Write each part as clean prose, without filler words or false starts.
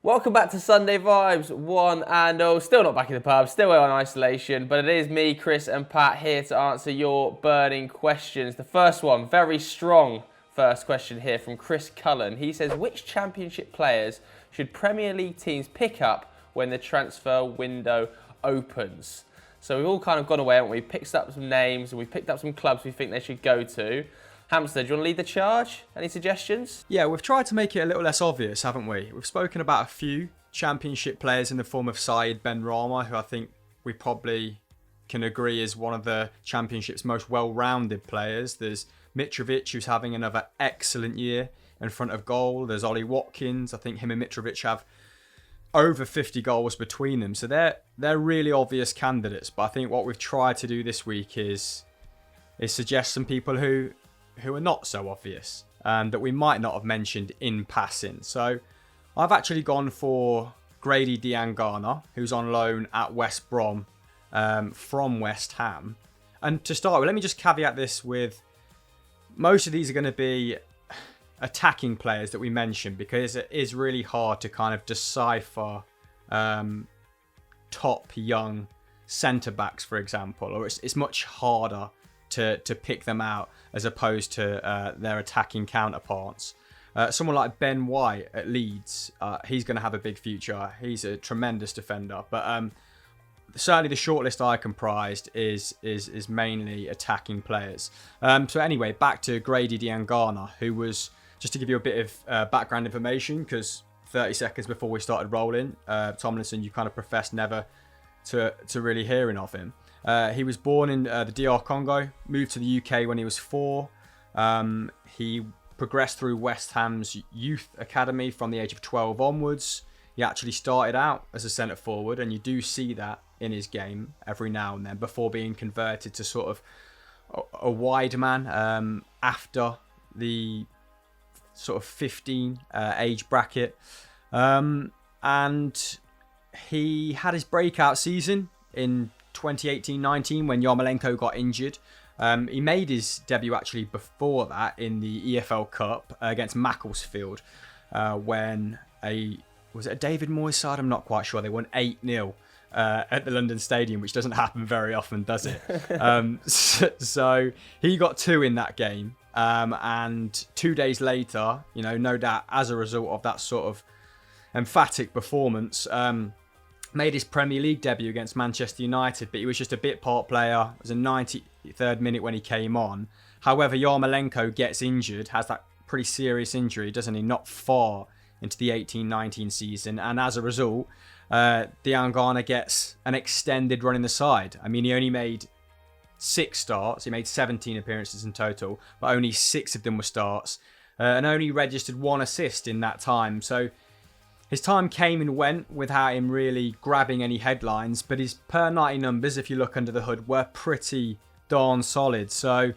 Welcome back to Sunday Vibes, one and all. Still not back in the pub, still on isolation, but it is me, Chris and Pat here to answer your burning questions. The first one, very strong first question here from Chris Cullen. He says, which championship players should Premier League teams pick up when the transfer window opens? So we've all kind of gone away, haven't we? Picked up some names and we've picked up some clubs we think they should go to. Hamster, do you want to lead the charge? Any suggestions? Yeah, we've tried to make it a little less obvious, haven't we? We've spoken about a few championship players in the form of Said Benrahma, who I think we probably can agree is one of the championship's most well-rounded players. There's Mitrovic, who's having another excellent year in front of goal. There's Ollie Watkins. I think him and Mitrovic have over 50 goals between them. So they're really obvious candidates. But I think what we've tried to do this week is suggest some people who are not so obvious and that we might not have mentioned in passing. So I've actually gone for Grady Diangana, who's on loan at West Brom from West Ham. And to start with, let me just caveat this with most of these are going to be attacking players that we mentioned because it is really hard to kind of decipher top young centre-backs, for example, or it's much harder to pick them out as opposed to their attacking counterparts. Someone like Ben White at Leeds, he's going to have a big future. He's a tremendous defender, but certainly the shortlist I comprised is mainly attacking players. So anyway, back to Grady Diangana, who was, just to give you a bit of background information, because 30 seconds before we started rolling, Tomlinson, you kind of professed never to really hearing of him. He was born in the DR Congo, moved to the UK when he was 4. He progressed through West Ham's youth academy from the age of 12 onwards. He actually started out as a centre forward, and you do see that in his game every now and then before being converted to sort of a wide man after the sort of 15 age bracket. And he had his breakout season in 2018-19 when Yarmolenko got injured. He made his debut actually before that in the EFL Cup against Macclesfield when was it a David Moyes side? I'm not quite sure. They won 8-0 at the London Stadium, which doesn't happen very often, does it? So he got 2 in that game. And 2 days later, no doubt as a result of that sort of emphatic performance, made his Premier League debut against Manchester United, but he was just a bit part player. It was a 93rd minute when he came on. However, Yarmolenko gets injured, has that pretty serious injury, doesn't he? Not far into the 18-19 season. And as a result, Diangana gets an extended run in the side. I mean, he only made 6 starts. He made 17 appearances in total, but only 6 of them were starts. And only registered 1 assist in that time. So his time came and went without him really grabbing any headlines, but his per 90 numbers, if you look under the hood, were pretty darn solid. So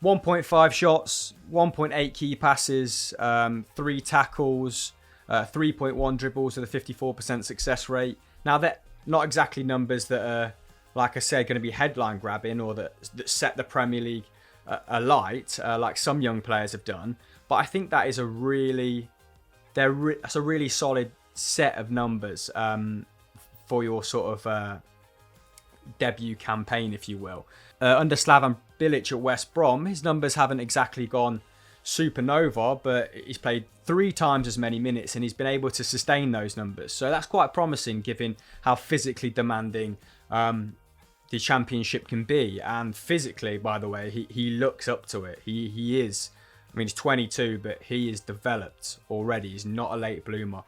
1.5 shots, 1.8 key passes, 3 tackles, 3.1 dribbles with a 54% success rate. Now, they're not exactly numbers that are, like I said, going to be headline grabbing or that set the Premier League alight, like some young players have done. But I think that is that's a really solid set of numbers for your sort of debut campaign, if you will. Under Slaven Bilic at West Brom, his numbers haven't exactly gone supernova, but he's played 3 times as many minutes and he's been able to sustain those numbers. So that's quite promising given how physically demanding the Championship can be. And physically, by the way, he looks up to it. He is... I mean, he's 22, but he is developed already. He's not a late bloomer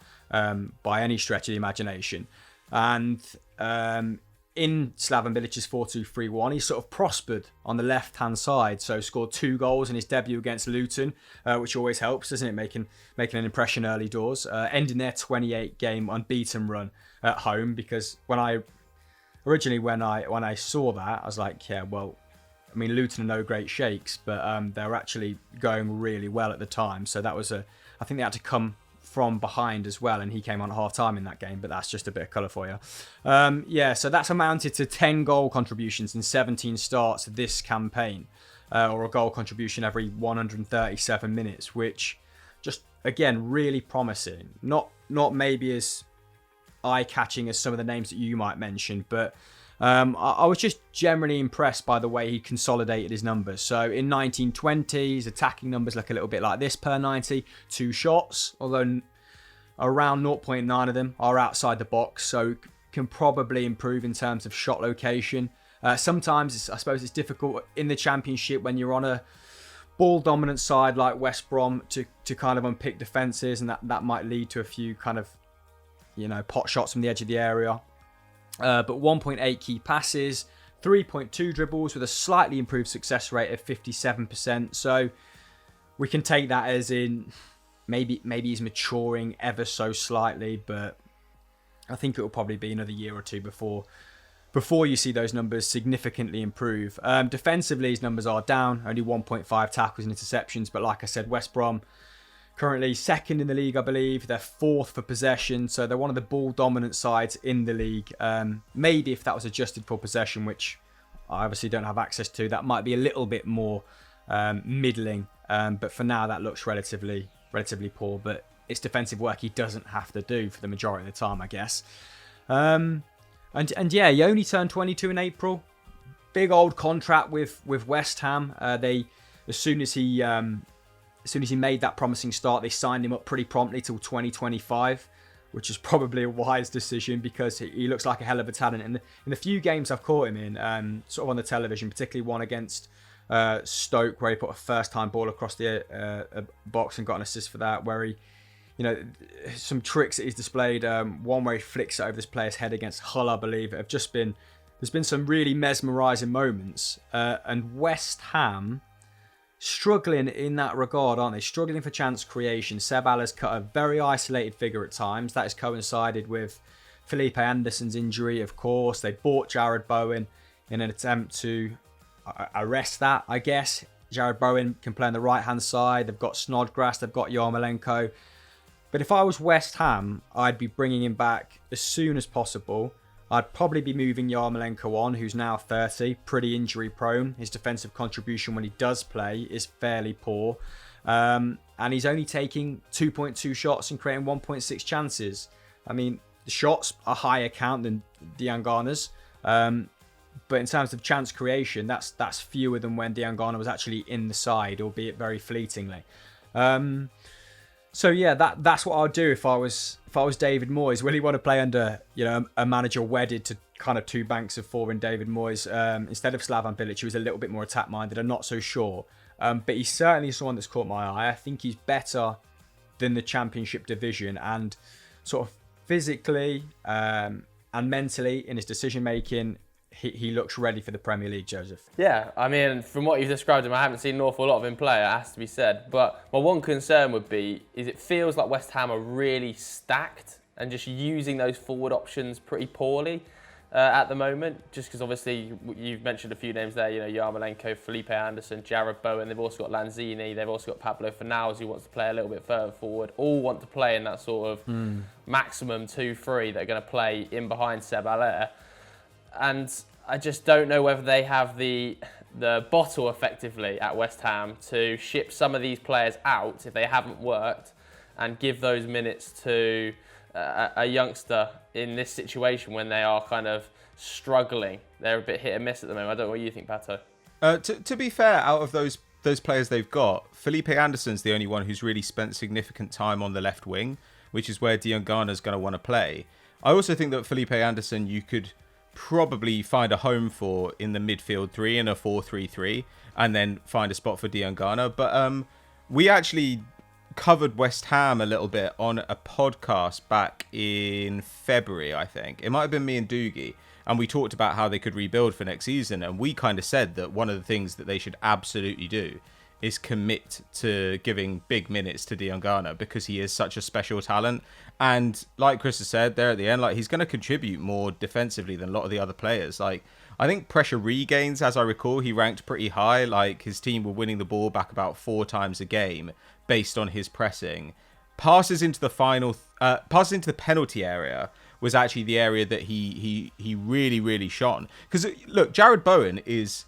by any stretch of the imagination. And in Slaven Bilic's 4-2-3-1, he sort of prospered on the left-hand side. So scored 2 goals in his debut against Luton, which always helps, doesn't it? Making an impression early doors. Ending their 28-game unbeaten run at home. Because when I saw that, I was like, yeah, well, I mean, Luton are no great shakes, but they were actually going really well at the time. So that was I think they had to come from behind as well, and he came on at half-time in that game, but that's just a bit of colour for you. So that's amounted to 10 goal contributions in 17 starts this campaign, or a goal contribution every 137 minutes, which just, again, really promising. Not not maybe as eye-catching as some of the names that you might mention, but I was just generally impressed by the way he consolidated his numbers. So in 1920, his attacking numbers look a little bit like this per 90. 2 shots, although around 0.9 of them are outside the box, so can probably improve in terms of shot location. Sometimes I suppose it's difficult in the Championship when you're on a ball dominant side like West Brom to kind of unpick defences, and that might lead to a few kind of, pot shots from the edge of the area. But 1.8 key passes, 3.2 dribbles with a slightly improved success rate of 57%. So we can take that as in maybe he's maturing ever so slightly, but I think it will probably be another year or two before you see those numbers significantly improve. Defensively, his numbers are down, only 1.5 tackles and interceptions. But like I said, West Brom currently second in the league, I believe. They're fourth for possession, so they're one of the ball dominant sides in the league. Maybe if that was adjusted for possession, which I obviously don't have access to, that might be a little bit more middling. But for now, that looks relatively poor. But it's defensive work he doesn't have to do for the majority of the time, I guess. And yeah, he only turned 22 in April. Big old contract with West Ham. As soon as he made that promising start, they signed him up pretty promptly till 2025, which is probably a wise decision because he looks like a hell of a talent. And in the few games I've caught him in, sort of on the television, particularly one against Stoke, where he put a first-time ball across the box and got an assist for that, where he, some tricks that he's displayed. One where he flicks it over this player's head against Hull, I believe. There's been some really mesmerising moments. And West Ham struggling in that regard, aren't they? Struggling for chance creation. Seb Aller's cut a very isolated figure at times. That has coincided with Felipe Anderson's injury, of course. They bought Jared Bowen in an attempt to arrest that, I guess. Jared Bowen can play on the right-hand side. They've got Snodgrass. They've got Yarmolenko. But if I was West Ham, I'd be bringing him back as soon as possible. I'd probably be moving Yarmolenko on, who's now 30, pretty injury prone. His defensive contribution when he does play is fairly poor. And he's only taking 2.2 shots and creating 1.6 chances. I mean, the shots are higher count than Diangana's. But in terms of chance creation, that's fewer than when Diangana was actually in the side, albeit very fleetingly. So yeah, that's what I'd do if I was David Moyes. Will he want to play under a manager wedded to kind of two banks of four in David Moyes instead of Slavan Bilic, who was a little bit more attack minded? I'm not so sure, but he's certainly someone that's caught my eye. I think he's better than the Championship division, and sort of physically and mentally in his decision making. He looks ready for the Premier League, Joseph. Yeah, I mean, from what you've described him, I haven't seen an awful lot of him play, it has to be said. But my one concern would be, is it feels like West Ham are really stacked and just using those forward options pretty poorly at the moment. Just because obviously you've mentioned a few names there, Yarmolenko, Felipe Anderson, Jared Bowen. They've also got Lanzini. They've also got Pablo Fornals, who wants to play a little bit further forward. All want to play in that sort of maximum 2-3 that are going to play in behind Seb Aller. And I just don't know whether they have the bottle effectively at West Ham to ship some of these players out if they haven't worked and give those minutes to a youngster in this situation when they are kind of struggling. They're a bit hit and miss at the moment. I don't know what you think, Pato. To be fair, out of those players they've got, Felipe Anderson's the only one who's really spent significant time on the left wing, which is where Diangana's going to want to play. I also think that Felipe Anderson, you could probably find a home for in the midfield 3 in a 4-3-3 and then find a spot for Diangana. But we actually covered West Ham a little bit on a podcast back in February, I think. It might have been me and Doogie, and we talked about how they could rebuild for next season, and we kind of said that one of the things that they should absolutely do is commit to giving big minutes to Diangana because he is such a special talent. And like Chris has said there at the end, he's going to contribute more defensively than a lot of the other players. I think pressure regains, as I recall, he ranked pretty high. His team were winning the ball back about 4 times a game based on his pressing. Passes into the penalty area was actually the area that he really, really shone. Because look, Jared Bowen is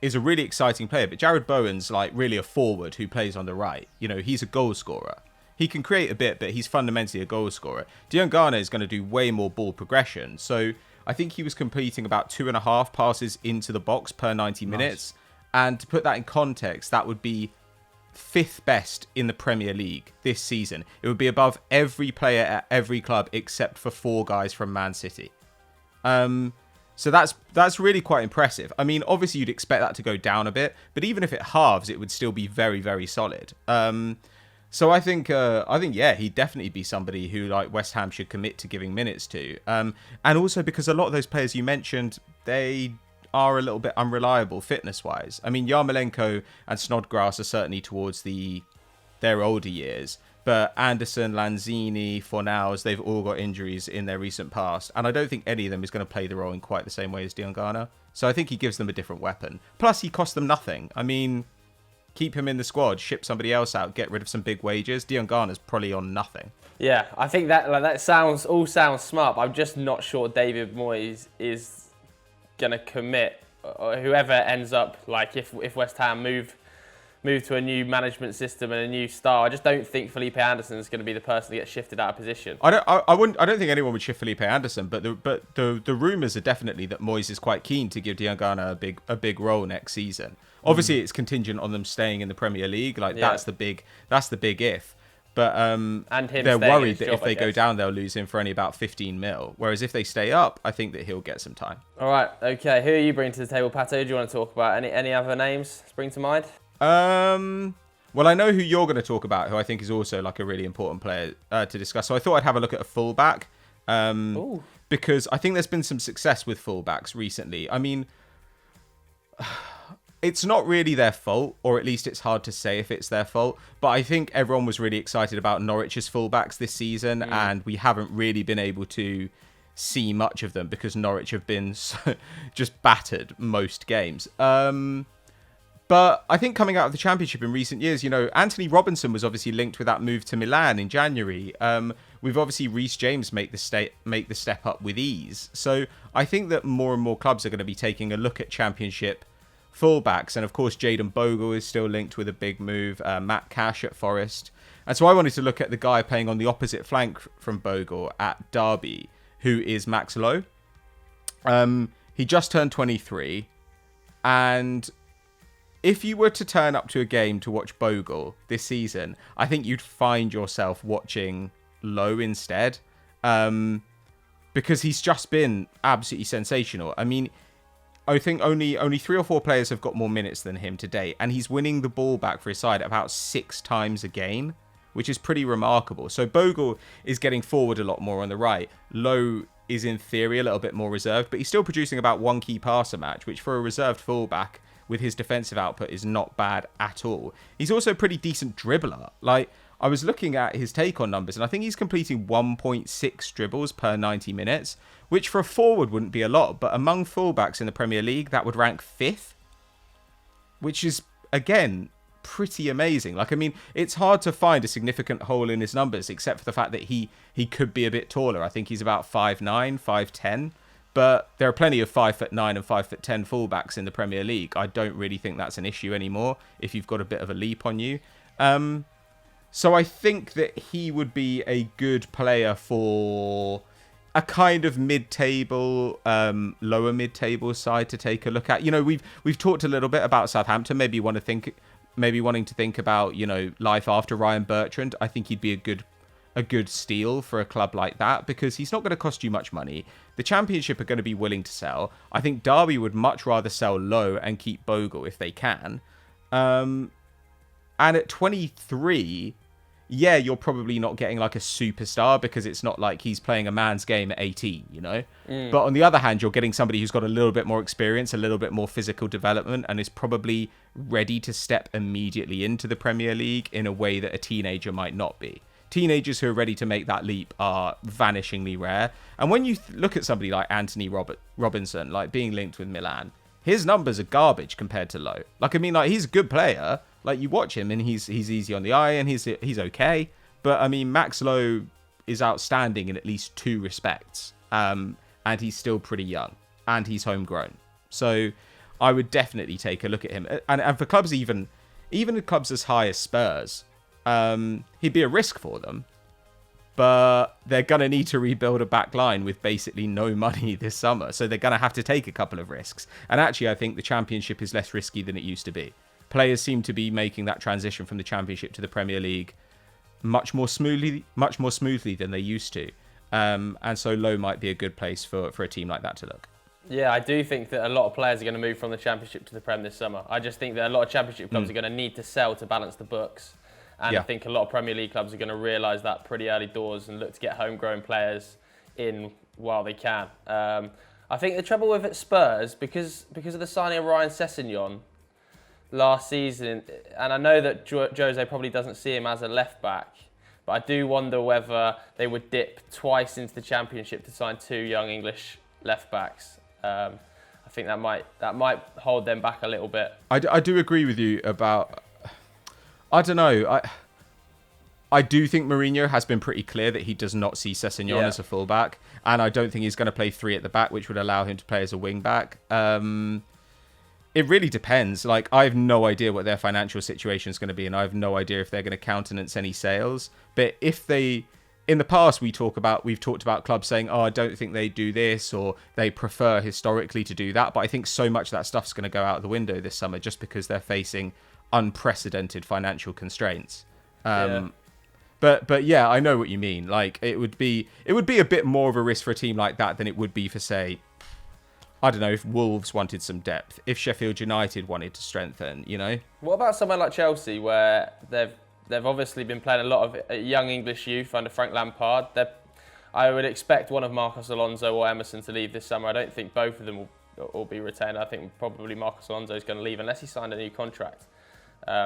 a really exciting player, but Jared Bowen's really a forward who plays on the right. He's a goal scorer. he can create a bit, but he's fundamentally a goal scorer. Diangana is going to do way more ball progression. So I think he was completing about 2.5 passes into the box per 90 minutes. And to put that in context, that would be 5th best in the Premier League this season. It would be above every player at every club except for 4 guys from Man City. So that's really quite impressive. I mean, obviously you'd expect that to go down a bit, but even if it halves, it would still be very, very solid. So I think yeah, he'd definitely be somebody who like West Ham should commit to giving minutes to. And also because a lot of those players you mentioned, they are a little bit unreliable fitness-wise. I mean, Yarmolenko and Snodgrass are certainly towards their older years, but Anderson, Lanzini, Fornals, they've all got injuries in their recent past, and I don't think any of them is going to play the role in quite the same way as Diangana. So I think he gives them a different weapon. Plus, he costs them nothing. I mean, keep him in the squad, ship somebody else out, get rid of some big wages. Diangana's probably on nothing. Yeah, I think that sounds smart, but I'm just not sure David Moyes is going to commit, or whoever ends up, like if West Ham move to a new management system and a new style. I just don't think Felipe Anderson is going to be the person that gets shifted out of position. I don't think anyone would shift Felipe Anderson, but the rumours are definitely that Moyes is quite keen to give Diangana a big role next season. Obviously, it's contingent on them staying in the Premier League. That's the big if. But and they're worried that if they go down, they'll lose him for only about 15 mil. Whereas if they stay up, I think that he'll get some time. All right, okay. Who are you bringing to the table, Pato? Do you want to talk about any other names spring to mind? Well, I know who you're going to talk about, who I think is also like a really important player to discuss. So I thought I'd have a look at a fullback, because I think there's been some success with fullbacks recently. I mean, it's not really their fault, or at least it's hard to say if it's their fault. But I think everyone was really excited about Norwich's fullbacks this season, and we haven't really been able to see much of them because Norwich have been just battered most games. But I think coming out of the Championship in recent years, Anthony Robinson was obviously linked with that move to Milan in January. We've obviously Reece James make the step up with ease. So I think that more and more clubs are going to be taking a look at Championship fullbacks. And of course, Jadon Bogle is still linked with a big move. Matt Cash at Forest. And so I wanted to look at the guy playing on the opposite flank from Bogle at Derby, who is Max Lowe. He just turned 23. And if you were to turn up to a game to watch Bogle this season, I think you'd find yourself watching Lowe instead, because he's just been absolutely sensational. I mean, I think only 3 or 4 players have got more minutes than him today, and he's winning the ball back for his side about 6 times a game, which is pretty remarkable. So Bogle is getting forward a lot more on the right. Lowe is in theory a little bit more reserved, but he's still producing about 1 key pass a match, which for a reserved fullback with his defensive output is not bad at all. He's also a pretty decent dribbler. Like, I was looking at his take-on numbers, and I think he's completing 1.6 dribbles per 90 minutes, which for a forward wouldn't be a lot, but among fullbacks in the Premier League, that would rank 5th, which is, again, pretty amazing. Like, I mean, it's hard to find a significant hole in his numbers, except for the fact that he could be a bit taller. I think he's about 5'9", 5'10", but there are plenty of 5'9" and 5'10" fullbacks in the Premier League. I don't really think that's an issue anymore if you've got a bit of a leap on you. So I think that he would be a good player for a kind of mid-table, lower mid-table side to take a look at. We've talked a little bit about Southampton. Maybe wanting to think about life after Ryan Bertrand. I think he'd be a good steal for a club like that, because he's not going to cost you much money. The Championship are going to be willing to sell. I think Derby would much rather sell Lowe and keep Bogle if they can. And at 23, yeah, you're probably not getting like a superstar, because it's not like he's playing a man's game at 18, But on the other hand, you're getting somebody who's got a little bit more experience, a little bit more physical development, and is probably ready to step immediately into the Premier League in a way that a teenager might not be. Teenagers who are ready to make that leap are vanishingly rare. And when you look at somebody like Anthony Robinson, like being linked with Milan, his numbers are garbage compared to Lowe. Like, I mean, like, he's a good player. Like, you watch him and he's easy on the eye and he's okay. But, I mean, Max Lowe is outstanding in at least 2 respects. And he's still pretty young. And he's homegrown. So I would definitely take a look at him. And for clubs even clubs as high as Spurs, he'd be a risk for them. But they're going to need to rebuild a back line with basically no money this summer. So they're going to have to take a couple of risks. And actually, I think the Championship is less risky than it used to be. Players seem to be making that transition from the Championship to the Premier League much more smoothly than they used to. And so low might be a good place for a team like that to look. Yeah, I do think that a lot of players are going to move from the Championship to the Prem this summer. I just think that a lot of Championship clubs are going to need to sell to balance the books. And I think a lot of Premier League clubs are going to realise that pretty early doors and look to get homegrown players in while they can. I think the trouble with Spurs, because of the signing of Ryan Sessegnon last season, and I know that Jose probably doesn't see him as a left-back, but I do wonder whether they would dip twice into the Championship to sign 2 young English left-backs. I think that might hold them back a little bit. I do agree with you about... I don't know. I do think Mourinho has been pretty clear that he does not see Sessegnon as a fullback, and I don't think he's going to play 3 at the back, which would allow him to play as a wing back. It really depends. Like, I have no idea what their financial situation is going to be, and I have no idea if they're going to countenance any sales. But if they, in the past, we've talked about clubs saying, "Oh, I don't think they do this," or they prefer historically to do that. But I think so much of that stuff's going to go out the window this summer just because they're facing unprecedented financial constraints. But yeah, I know what you mean. Like, it would be a bit more of a risk for a team like that than it would be for, say, I don't know, if Wolves wanted some depth, if Sheffield United wanted to strengthen, you know. What about somewhere like Chelsea, where they've obviously been playing a lot of young English youth under Frank Lampard? I would expect one of Marcos Alonso or Emerson to leave this summer. I don't think both of them will be retained. I think probably Marcos Alonso is going to leave unless he signed a new contract.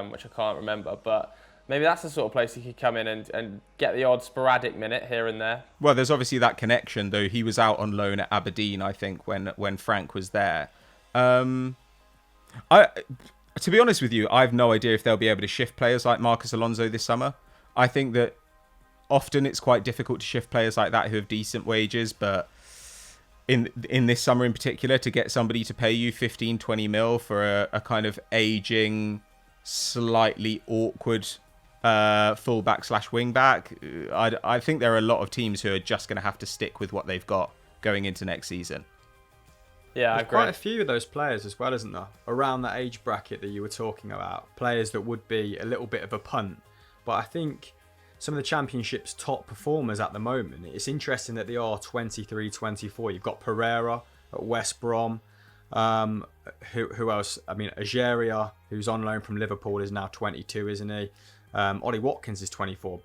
Which I can't remember, but maybe that's the sort of place he could come in and get the odd sporadic minute here and there. Well, there's obviously that connection, though. He was out on loan at Aberdeen, I think, when Frank was there. To be honest with you, I have no idea if they'll be able to shift players like Marcos Alonso this summer. I think that often it's quite difficult to shift players like that who have decent wages, but in this summer in particular, to get somebody to pay you 15, 20 mil for a kind of aging, slightly awkward fullback / wingback, I think there are a lot of teams who are just going to have to stick with what they've got going into next season. Yeah, I There's agree. quite a few of those players as well, isn't there? Around that age bracket that you were talking about, players that would be a little bit of a punt. But I think some of the Championship's top performers at the moment, it's interesting that they are 23, 24. You've got Pereira at West Brom. Who else? I mean, Ageria, who's on loan from Liverpool, is now 22, isn't he? Ollie Watkins is 24.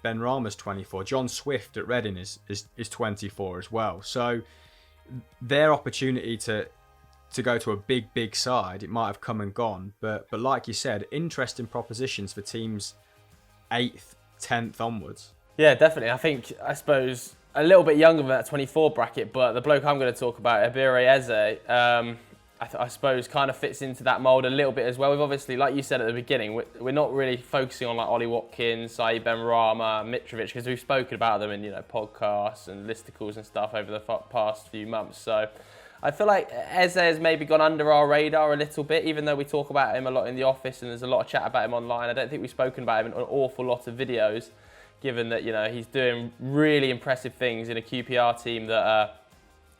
Ben Rama's 24. John Swift at Reading is 24 as well. So their opportunity to go to a big side, it might have come and gone. But like you said, interesting propositions for teams 8th, 10th onwards. Yeah, definitely. I suppose a little bit younger than that 24 bracket, but the bloke I'm going to talk about, Ebere Eze, I suppose kind of fits into that mould a little bit as well. We've obviously, like you said at the beginning, we're not really focusing on like Ollie Watkins, Saïd Benrahma, Mitrovic, because we've spoken about them in podcasts and listicles and stuff over the past few months. So I feel like Eze has maybe gone under our radar a little bit, even though we talk about him a lot in the office and there's a lot of chat about him online. I don't think we've spoken about him in an awful lot of videos, given that he's doing really impressive things in a QPR team that are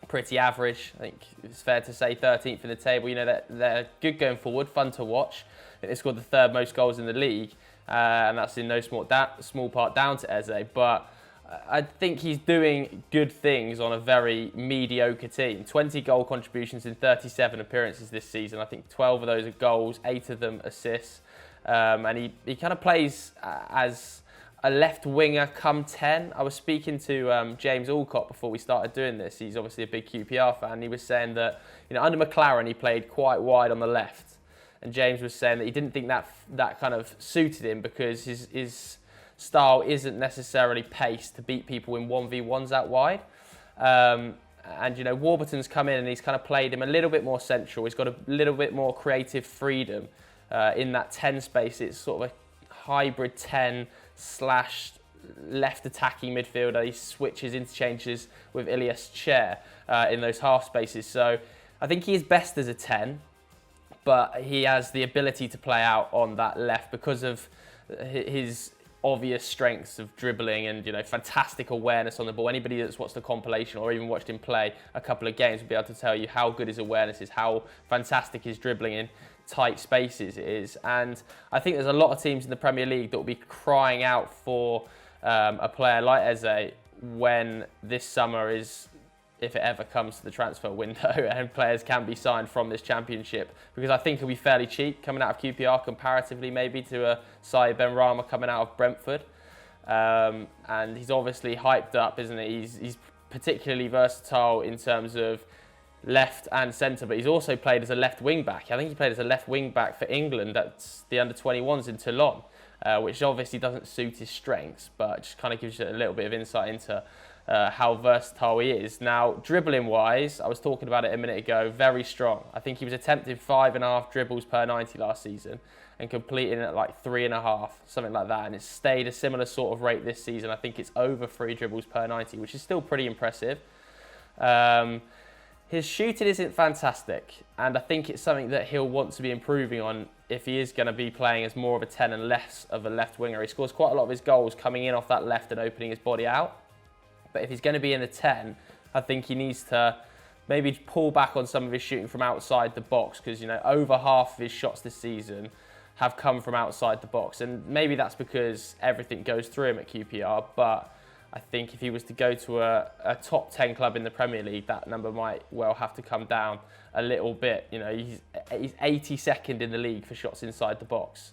pretty average. I think it's fair to say 13th in the table. They're good going forward, fun to watch. I think they scored the 3rd most goals in the league, and that's in no small part down to Eze. But I think he's doing good things on a very mediocre team. 20 goal contributions in 37 appearances this season. I think 12 of those are goals, 8 of them assists. And he kind of plays as a left winger come 10. I was speaking to James Alcott before we started doing this. He's obviously a big QPR fan. He was saying that under McLaren he played quite wide on the left, and James was saying that he didn't think that kind of suited him because his style isn't necessarily pace to beat people in 1v1s out wide. And Warburton's come in and he's kind of played him a little bit more central. He's got a little bit more creative freedom in that 10 space. It's sort of a hybrid 10 / left attacking midfielder. He switches, interchanges with Ilias Chair in those half spaces. So I think he is best as a 10, but he has the ability to play out on that left because of his obvious strengths of dribbling and, fantastic awareness on the ball. Anybody that's watched the compilation or even watched him play a couple of games will be able to tell you how good his awareness is, how fantastic his dribbling in tight spaces is. And I think there's a lot of teams in the Premier League that will be crying out for a player like Eze when this summer is, if it ever comes to the transfer window and players can be signed from this championship, because I think he'll be fairly cheap coming out of QPR comparatively maybe to a Saïd Benrahma coming out of Brentford. And he's obviously hyped up, isn't he? He's particularly versatile in terms of left and centre, but he's also played as a left wing back. I think he played as a left wing back for England. That's the under-21s in Toulon, which obviously doesn't suit his strengths, but just kind of gives you a little bit of insight into how versatile he is. Now, dribbling-wise, I was talking about it a minute ago, very strong. I think he was attempting 5.5 dribbles per 90 last season and completing at like 3.5, something like that. And it's stayed a similar sort of rate this season. I think it's over 3 dribbles per 90, which is still pretty impressive. His shooting isn't fantastic, and I think it's something that he'll want to be improving on if he is going to be playing as more of a 10 and less of a left winger. He scores quite a lot of his goals coming in off that left and opening his body out. But if he's going to be in the 10, I think he needs to maybe pull back on some of his shooting from outside the box, because, over half of his shots this season have come from outside the box. And maybe that's because everything goes through him at QPR, but I think if he was to go to a top 10 club in the Premier League, that number might well have to come down a little bit. He's 82nd in the league for shots inside the box.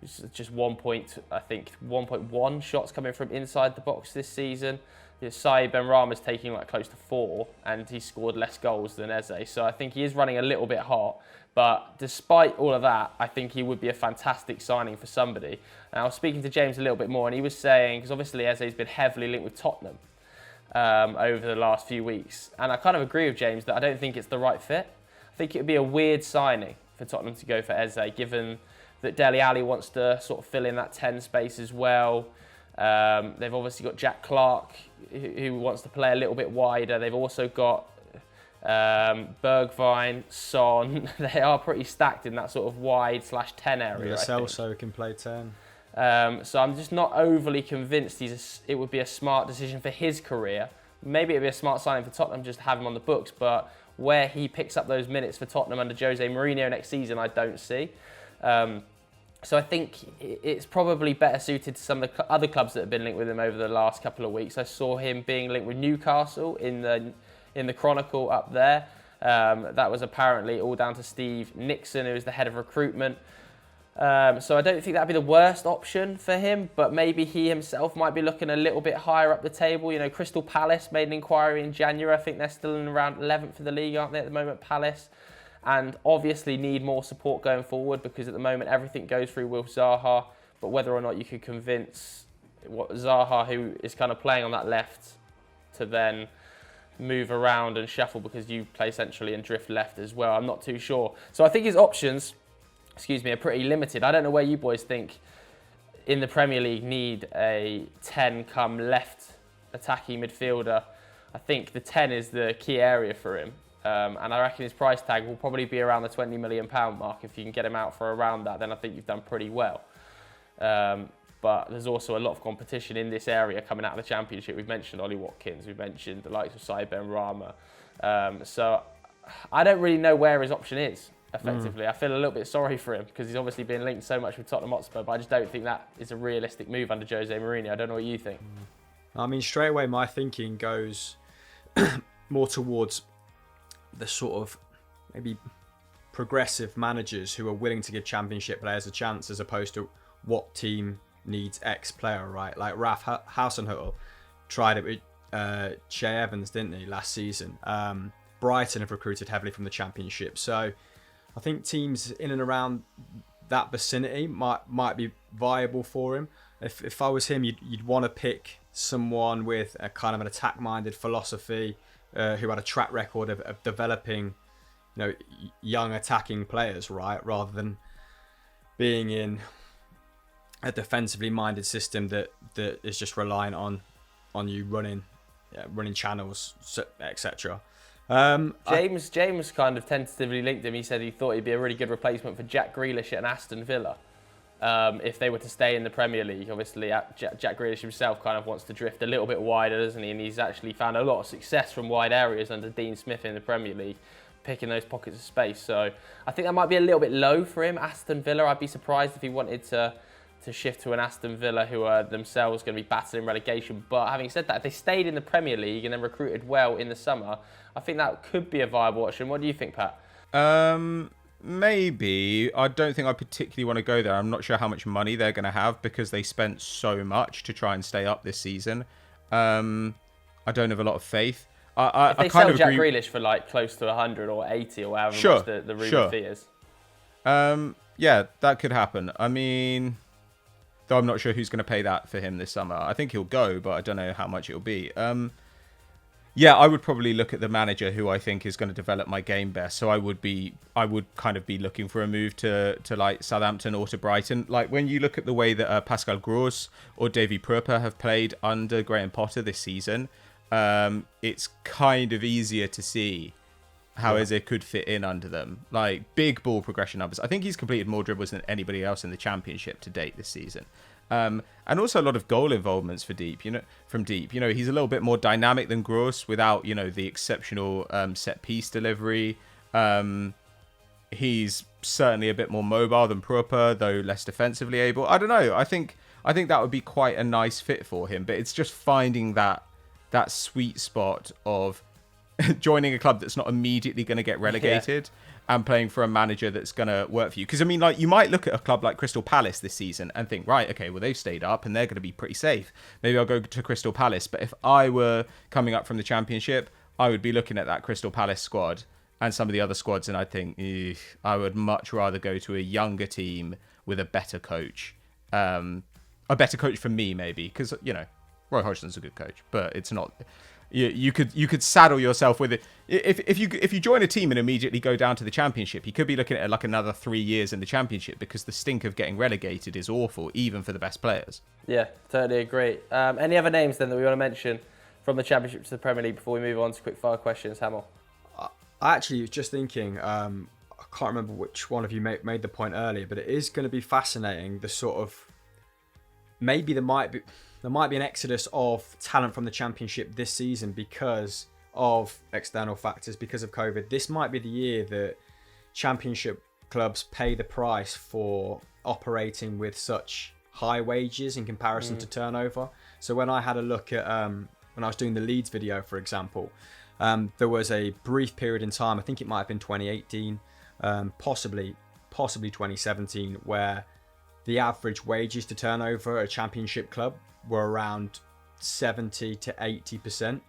Which is just 1.1 shots coming from inside the box this season. Saïd Benrahma's taking like close to 4, and he scored less goals than Eze. So I think he is running a little bit hot. But despite all of that, I think he would be a fantastic signing for somebody. And I was speaking to James a little bit more, and he was saying, because obviously Eze's been heavily linked with Tottenham over the last few weeks. And I kind of agree with James that I don't think it's the right fit. I think it would be a weird signing for Tottenham to go for Eze, given that Dele Alli wants to sort of fill in that 10 space as well. They've obviously got Jack Clark, who wants to play a little bit wider. They've also got Bergwijn, Son. They are pretty stacked in that sort of wide/10 area. Yeah, Celso can play 10. So I'm just not overly convinced it would be a smart decision for his career. Maybe it would be a smart signing for Tottenham just to have him on the books, but where he picks up those minutes for Tottenham under Jose Mourinho next season, I don't see. So I think it's probably better suited to some of the other clubs that have been linked with him over the last couple of weeks. I saw him being linked with Newcastle in the Chronicle up there. That was apparently all down to Steve Nixon, who is the head of recruitment. So I don't think that'd be the worst option for him, but maybe he himself might be looking a little bit higher up the table. Crystal Palace made an inquiry in January. I think they're still in around 11th for the league, aren't they, at the moment, Palace? And obviously need more support going forward, because at the moment everything goes through Wilf Zaha. But whether or not you could convince Zaha, who is kind of playing on that left, to then move around and shuffle because you play centrally and drift left as well, I'm not too sure. So I think his options, are pretty limited. I don't know where you boys think in the Premier League need a 10 come left attacking midfielder. I think the 10 is the key area for him. And I reckon his price tag will probably be around the £20 million mark. If you can get him out for around that, then I think you've done pretty well. But there's also a lot of competition in this area coming out of the Championship. We've mentioned Ollie Watkins, we've mentioned the likes of Saïd Benrahma. So I don't really know where his option is, effectively. I feel a little bit sorry for him because he's obviously been linked so much with Tottenham Hotspur, but I just don't think that is a realistic move under Jose Mourinho. I don't know what you think. I mean, straight away, my thinking goes more towards the sort of maybe progressive managers who are willing to give Championship players a chance, as opposed to what team needs X player, right? Like Ralph Hasenhüttl tried it with Che Evans, didn't he, last season? Brighton have recruited heavily from the Championship, so I think teams in and around that vicinity might be viable for him. If I was him, you'd want to pick someone with a kind of an attack-minded philosophy, who had a track record of developing, young attacking players, right? Rather than being in a defensively minded system that is just reliant on you running channels, etc. James kind of tentatively linked him. He said he thought he'd be a really good replacement for Jack Grealish at Aston Villa. if they were to stay in the Premier League. Obviously, Jack Grealish himself kind of wants to drift a little bit wider, doesn't he? And he's actually found a lot of success from wide areas under Dean Smith in the Premier League, picking those pockets of space. So I think that might be a little bit low for him. Aston Villa, I'd be surprised if he wanted to shift to an Aston Villa who are themselves going to be battling relegation. But having said that, if they stayed in the Premier League and then recruited well in the summer, I think that could be a viable option. What do you think, Pat? Maybe. I don't think I particularly want to go there. I'm not sure how much money they're going to have because they spent so much to try and stay up this season. I don't have a lot of faith. If they sell Jack Grealish for like close to 100 or 80 or however much the rumour fee is. Yeah, that could happen. I mean, though I'm not sure who's going to pay that for him this summer. I think he'll go, but I don't know how much it'll be. Yeah, I would probably look at the manager who I think is going to develop my game best. So I would kind of be looking for a move to like Southampton or to Brighton. Like when you look at the way that Pascal Gross or Davy Pröpper have played under Graham Potter this season, it's kind of easier to see how Eze could fit in under them. Like big ball progression numbers. I think he's completed more dribbles than anybody else in the Championship to date this season. And also a lot of goal involvements from deep. He's a little bit more dynamic than Gross without, the exceptional set piece delivery. He's certainly a bit more mobile than Pröpper, though less defensively able. I don't know. I think that would be quite a nice fit for him, but it's just finding that sweet spot of joining a club that's not immediately going to get relegated and playing for a manager that's going to work for you. Because, I mean, like you might look at a club like Crystal Palace this season and think, right, okay, well, they've stayed up and they're going to be pretty safe. Maybe I'll go to Crystal Palace. But if I were coming up from the Championship, I would be looking at that Crystal Palace squad and some of the other squads and I'd think, I would much rather go to a younger team with a better coach. A better coach for me, maybe. Because, Roy Hodgson's a good coach, but it's not... You could saddle yourself with it if you join a team and immediately go down to the Championship. You could be looking at like another 3 years in the Championship because the stink of getting relegated is awful, even for the best players. Yeah, totally agree. Any other names then that we want to mention from the Championship to the Premier League before we move on to quick fire questions, Hamill? I actually was just thinking. I can't remember which one of you made the point earlier, but it is going to be fascinating. The sort of maybe there might be an exodus of talent from the Championship this season because of external factors, because of COVID. This might be the year that Championship clubs pay the price for operating with such high wages in comparison to turnover. So when I had a look at, when I was doing the Leeds video, for example, there was a brief period in time, I think it might have been 2018, possibly 2017, where the average wages to turnover at a Championship club were around 70 to 80%,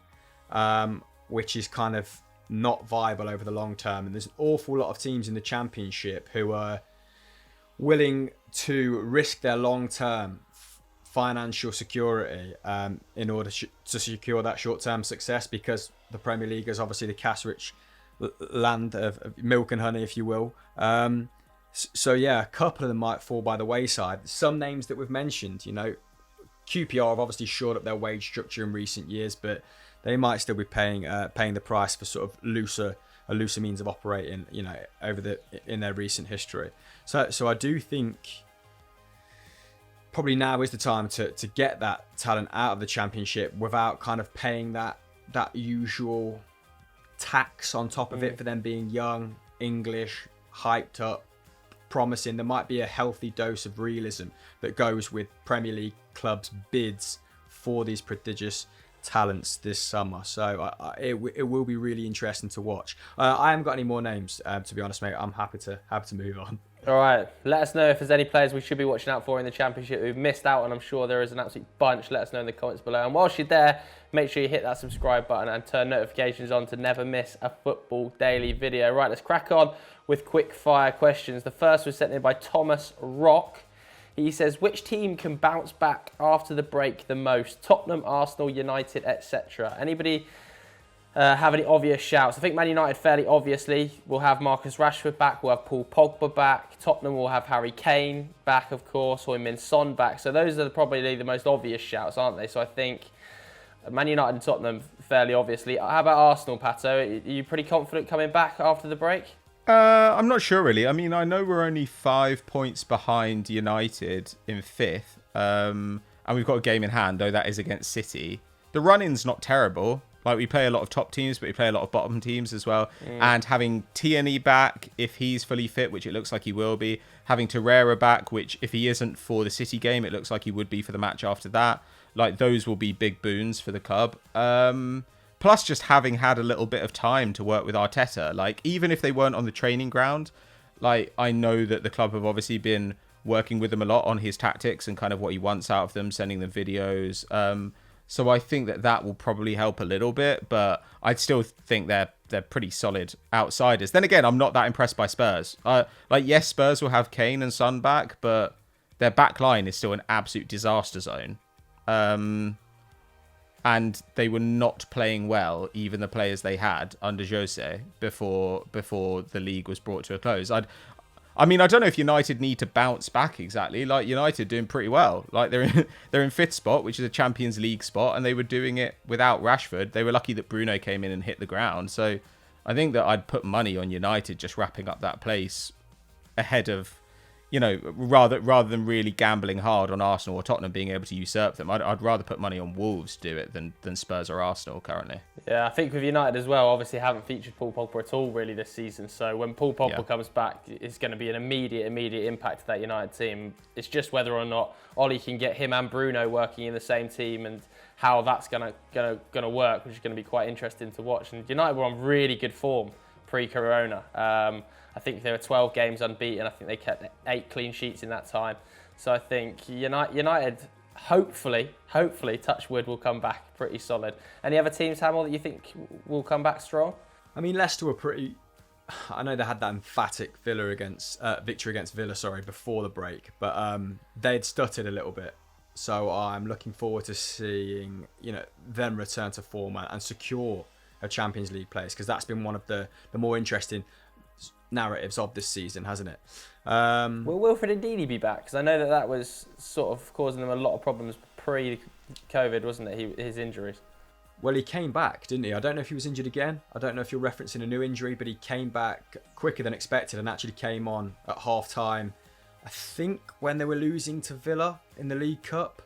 which is kind of not viable over the long term. And there's an awful lot of teams in the Championship who are willing to risk their long-term financial security in order to secure that short-term success, because the Premier League is obviously the cash-rich land of milk and honey, if you will. So yeah, a couple of them might fall by the wayside. Some names that we've mentioned, QPR have obviously shored up their wage structure in recent years, but they might still be paying the price for sort of a looser means of operating, in their recent history. So I do think probably now is the time to get that talent out of the Championship without kind of paying that usual tax on top of it for them being young, English, hyped up, promising. There might be a healthy dose of realism that goes with Premier League clubs' bids for these prodigious talents this summer. So it will be really interesting to watch. I haven't got any more names, to be honest, mate. I'm happy to move on. All right, let us know if there's any players we should be watching out for in the Championship who've missed out, and I'm sure there is an absolute bunch. Let us know in the comments below. And whilst you're there, make sure you hit that subscribe button and turn notifications on to never miss a Football Daily video. Right, let's crack on with quick fire questions. The first was sent in by Thomas Rock. He says, which team can bounce back after the break the most? Tottenham, Arsenal, United, etc. Anybody have any obvious shouts? I think Man United fairly obviously will have Marcus Rashford back. We'll have Paul Pogba back. Tottenham will have Harry Kane back, of course, or Min Son back. So those are probably the most obvious shouts, aren't they? So I think Man United and Tottenham fairly obviously. How about Arsenal, Pato? Are you pretty confident coming back after the break? I'm not sure really. I mean, I know we're only 5 points behind United in fifth, and we've got a game in hand, though that is against City. The run-in's not terrible. Like, we play a lot of top teams, but we play a lot of bottom teams as well. And having Tierney back, if he's fully fit, which it looks like he will be, having Torreira back, which if he isn't for the City game, it looks like he would be for the match after that. Like, those will be big boons for the club. Plus, just having had a little bit of time to work with Arteta, like, even if they weren't on the training ground, like, I know that the club have obviously been working with them a lot on his tactics and kind of what he wants out of them, sending them videos. So I think that will probably help a little bit, but I'd still think they're pretty solid outsiders. Then again, I'm not that impressed by Spurs. Yes, Spurs will have Kane and Son back, but their back line is still an absolute disaster zone. And they were not playing well, even the players they had under Jose before the league was brought to a close. I don't know if United need to bounce back exactly. Like, United doing pretty well. Like, they're in fifth spot, which is a Champions League spot, and they were doing it without Rashford. They were lucky that Bruno came in and hit the ground. So I think that I'd put money on United just wrapping up that place ahead of, rather than really gambling hard on Arsenal or Tottenham being able to usurp them. I'd rather put money on Wolves to do it than Spurs or Arsenal currently. Yeah, I think with United as well, obviously haven't featured Paul Pogba at all really this season. So when Paul Pogba comes back, it's going to be an immediate impact to that United team. It's just whether or not Ollie can get him and Bruno working in the same team and how that's going to work, which is going to be quite interesting to watch. And United were on really good form pre-Corona. I think there were 12 games unbeaten. I think they kept 8 clean sheets in that time. So I think United, hopefully, touch wood, will come back pretty solid. Any other teams, Hamill, that you think will come back strong? I mean, Leicester were pretty... I know they had that emphatic victory against Villa, before the break, but they'd stuttered a little bit. So I'm looking forward to seeing, them return to form and secure a Champions League place, because that's been one of the more interesting narratives of this season, hasn't it? Will Wilfred Ndidi be back? Because I know that was sort of causing them a lot of problems pre-COVID, wasn't it? His injuries. Well, he came back, didn't he? I don't know if he was injured again. I don't know if you're referencing a new injury, but he came back quicker than expected and actually came on at half-time, I think, when they were losing to Villa in the League Cup.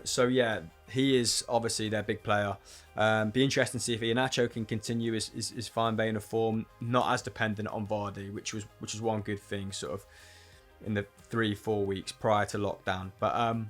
So, yeah, he is obviously their big player. Be interesting to see if Iheanacho can continue his fine vein of form, not as dependent on Vardy, which was one good thing sort of in the 3-4 weeks prior to lockdown. But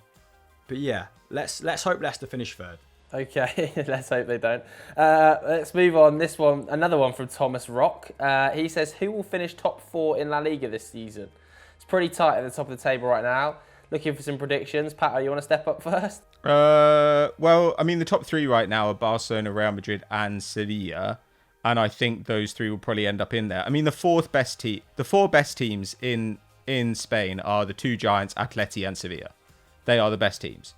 yeah, let's hope Leicester finish third. Okay, let's hope they don't. Let's move on. This one, another one from Thomas Rock. He says, who will finish top 4 in La Liga this season? It's pretty tight at the top of the table right now. Looking for some predictions. Pat, you want to step up first? Well, I mean, the top 3 right now are Barcelona, Real Madrid, and Sevilla, and I think those 3 will probably end up in there. I mean, the 4 best teams in Spain are the 2 giants, Atleti and Sevilla. They are the best teams.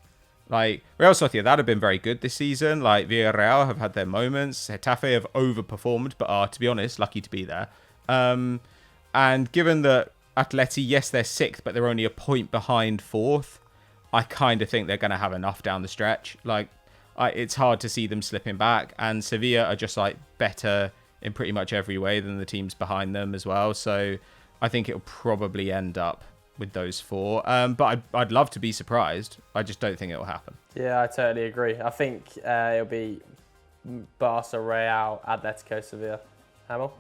Like, Real Sociedad have been very good this season. Like, Villarreal have had their moments. Getafe have overperformed, but are, to be honest, lucky to be there. And given that Atleti, yes, they're 6th, but they're only a point behind 4th, I kind of think they're going to have enough down the stretch. Like, it's hard to see them slipping back. And Sevilla are just, like, better in pretty much every way than the teams behind them as well. So I think it'll probably end up with those 4. But I'd love to be surprised. I just don't think it'll happen. Yeah, I totally agree. I think it'll be Barca, Real, Atletico, Sevilla. Hamill?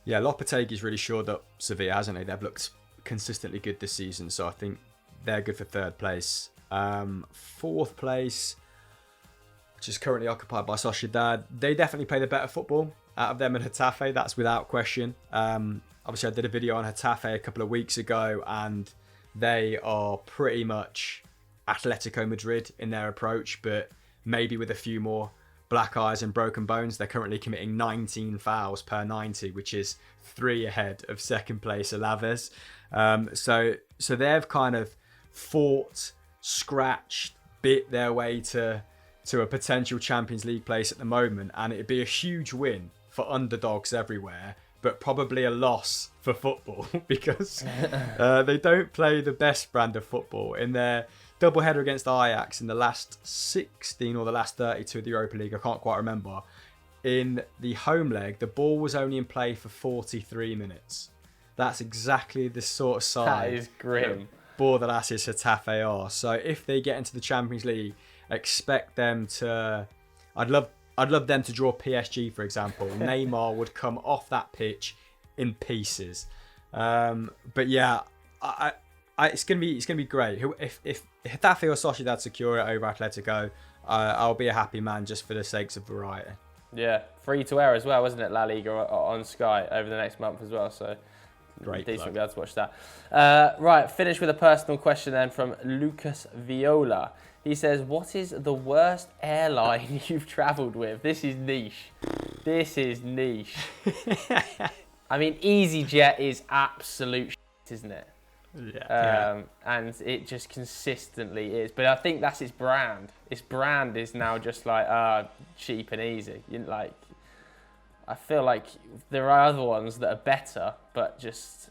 Yeah, Lopetegui's really shored up Sevilla, hasn't he? They've looked consistently good this season, so I think they're good for 3rd place. 4th place, which is currently occupied by Sociedad. They definitely play the better football out of them and Getafe, that's without question. Obviously, I did a video on Getafe a couple of weeks ago, and they are pretty much Atletico Madrid in their approach, but maybe with a few more black eyes and broken bones. They're currently committing 19 fouls per 90, which is 3 ahead of 2nd place Alaves. So they've kind of fought, scratched, bit their way to a potential Champions League place at the moment, and it'd be a huge win for underdogs everywhere, but probably a loss for football because they don't play the best brand of football. In their doubleheader against Ajax in the last 16 or the last 32 of the Europa League, I can't quite remember, in the home leg, the ball was only in play for 43 minutes. That's exactly the sort of side That is grim. Bordalas Getafe are. So if they get into the Champions League, expect them to... I'd love them to draw PSG, for example. Neymar would come off that pitch in pieces. But yeah, it's gonna be great. If Getafe or Sociedad secure it over Atletico, I'll be a happy man just for the sakes of variety. Yeah, free to air as well, wasn't it? La Liga on Sky over the next month as well. So Great. decent to be able to watch that. Right, finish with a personal question then from Lucas Viola. He says, what is the worst airline you've travelled with? This is niche. I mean, EasyJet is absolute shit, isn't it? Yeah. And it just consistently is. But I think that's its brand. Its brand is now just like cheap and easy. I feel like there are other ones that are better, but just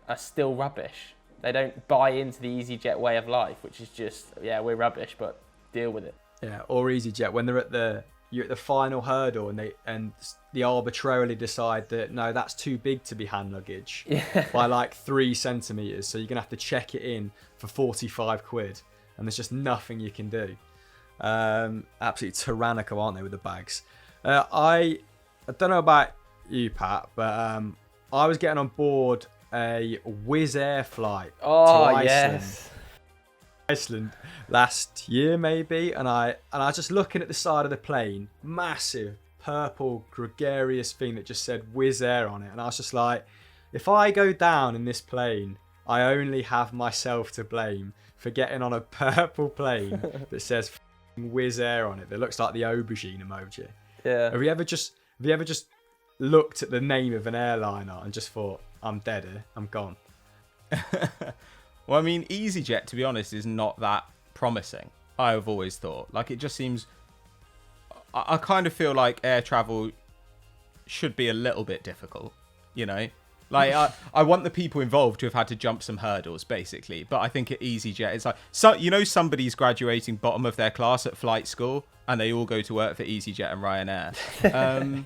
are still rubbish. They don't buy into the EasyJet way of life, which is just, yeah, we're rubbish, but deal with it. Yeah, or EasyJet when you're at the final hurdle and they arbitrarily decide that no, that's too big to be hand luggage by like 3 centimeters, so you're gonna have to check it in for 45 quid, and there's just nothing you can do. Absolutely tyrannical, aren't they, with the bags? I don't know about you, Pat, but I was getting on board a Wizz Air flight to Iceland last year maybe, and I just looking at the side of the plane, massive purple gregarious thing that just said Wizz Air on it, and I was just like, if I go down in this plane, I only have myself to blame for getting on a purple plane that says Wizz Air on it that looks like the aubergine emoji. Yeah. Have you ever just looked at the name of an airliner and just thought, I'm dead here, I'm gone? Well, I mean, EasyJet, to be honest, is not that promising. I've always thought. Like, it just seems... I kind of feel like air travel should be a little bit difficult, you know? Like, I want the people involved to have had to jump some hurdles, basically. But I think at EasyJet, it's like... somebody's graduating bottom of their class at flight school, and they all go to work for EasyJet and Ryanair.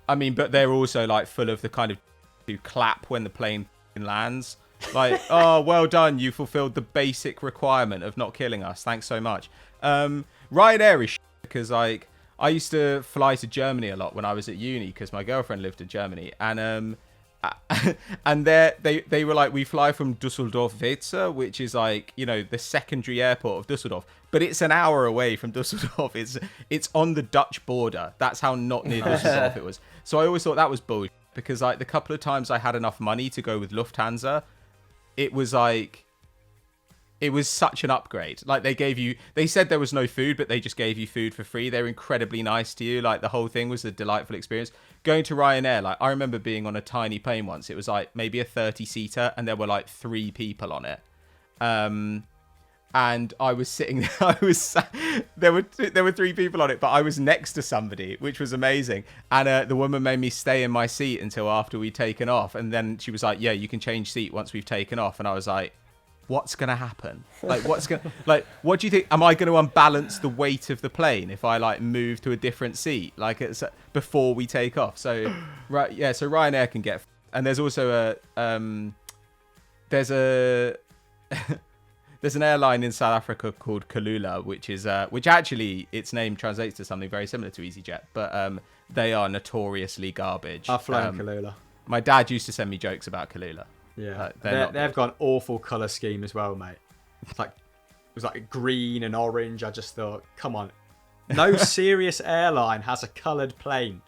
I mean, but they're also, like, full of the kind of... who clap when the plane lands. Like, oh, well done, you fulfilled the basic requirement of not killing us, thanks so much. Ryanair is because like I used to fly to Germany a lot when I was at uni because my girlfriend lived in Germany, and and they were like, we fly from Düsseldorf Weeze, which is like, you know, the secondary airport of Düsseldorf, but it's an hour away from Düsseldorf. It's on the Dutch border. That's how not near Düsseldorf it was. So I always thought that was bullshit, because like the couple of times I had enough money to go with Lufthansa, it was like, it was such an upgrade. Like they said there was no food, but they just gave you food for free. They're incredibly nice to you. Like the whole thing was a delightful experience. Going to Ryanair, like I remember being on a tiny plane once. It was like maybe a 30-seater and there were like 3 people on it. And I was sitting there, there were 3 people on it, but I was next to somebody, which was amazing. And the woman made me stay in my seat until after we'd taken off. And then she was like, yeah, you can change seat once we've taken off. And I was like, what's going to happen? Like, what do you think? Am I going to unbalance the weight of the plane if I like move to a different seat? Like it's before we take off. So, right. Yeah. So Ryanair can get, and there's also there's an airline in South Africa called Kulula, which actually its name translates to something very similar to EasyJet, but they are notoriously garbage. I've flown Kulula. My dad used to send me jokes about Kulula. Yeah, they've got an awful colour scheme as well, mate. It was like green and orange. I just thought, come on, no serious airline has a coloured plane.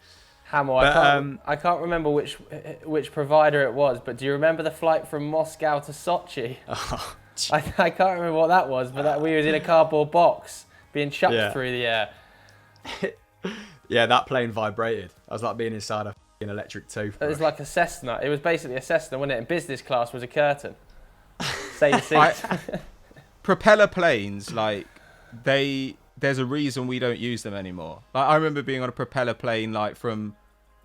Hamill, I can't remember which provider it was, but do you remember the flight from Moscow to Sochi? Oh, I can't remember what that was, but we was in a cardboard box being chucked through the air. Yeah, that plane vibrated. I was like being inside a f***ing electric toothbrush. It was like a Cessna. It was basically a Cessna, wasn't it? And business class was a curtain. Same seats. Propeller planes, like there's a reason we don't use them anymore. Like I remember being on a propeller plane like from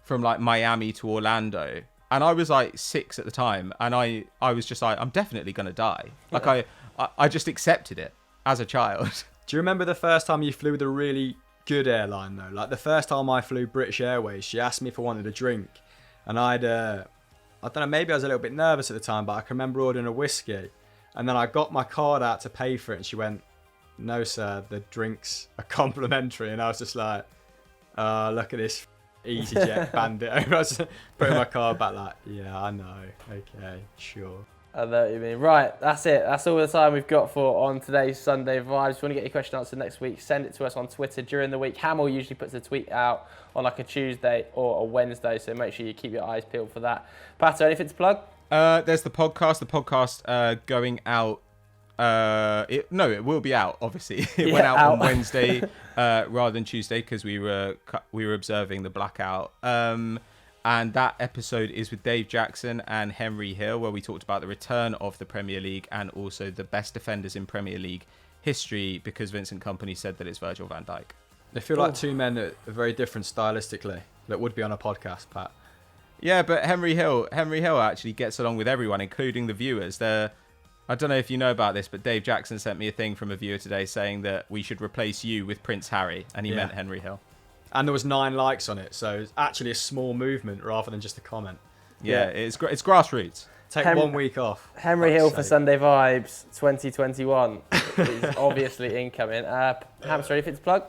like Miami to Orlando, and I was like 6 at the time, and I was just like, I'm definitely gonna die. Like I just accepted it as a child. Do you remember the first time you flew with a really good airline though. Like the first time I flew British Airways, she asked me if I wanted a drink, and I don't know, maybe I was a little bit nervous at the time, but I can remember ordering a whiskey, and then I got my card out to pay for it, and she went, "No, sir, the drinks are complimentary," and I was just like, "Look at this EasyJet bandit." I was putting my card back, like, "Yeah, I know. Okay, sure." I know what you mean. Right, that's it. That's all the time we've got for on today's Sunday Vibes. If you want to get your question answered next week, send it to us on Twitter during the week. Hamill usually puts a tweet out on like a Tuesday or a Wednesday, so make sure you keep your eyes peeled for that. Pato, anything to plug? There's the podcast. The podcast going out. It will be out. Obviously, it went out on Wednesday rather than Tuesday because we were observing the blackout. And that episode is with Dave Jackson and Henry Hill, where we talked about the return of the Premier League and also the best defenders in Premier League history, because Vincent Kompany said that it's Virgil van Dijk. They feel like two men that are very different stylistically that would be on a podcast, Pat. Yeah, but Henry Hill actually gets along with everyone, including the viewers. I don't know if you know about this, but Dave Jackson sent me a thing from a viewer today saying that we should replace you with Prince Harry, and he meant Henry Hill. And there was 9 likes on it, so it's actually a small movement rather than just a comment. Yeah. It's grassroots. Take 1 week off. Henry Hill for Sunday Vibes 2021 is obviously incoming. Hamster, anything to plug?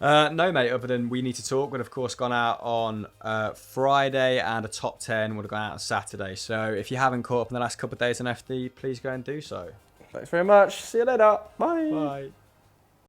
No, mate, other than We Need to Talk would, of course, gone out on Friday, and a top 10 would have gone out on Saturday. So if you haven't caught up in the last couple of days on FD, please go and do so. Thanks very much. See you later. Bye. Bye.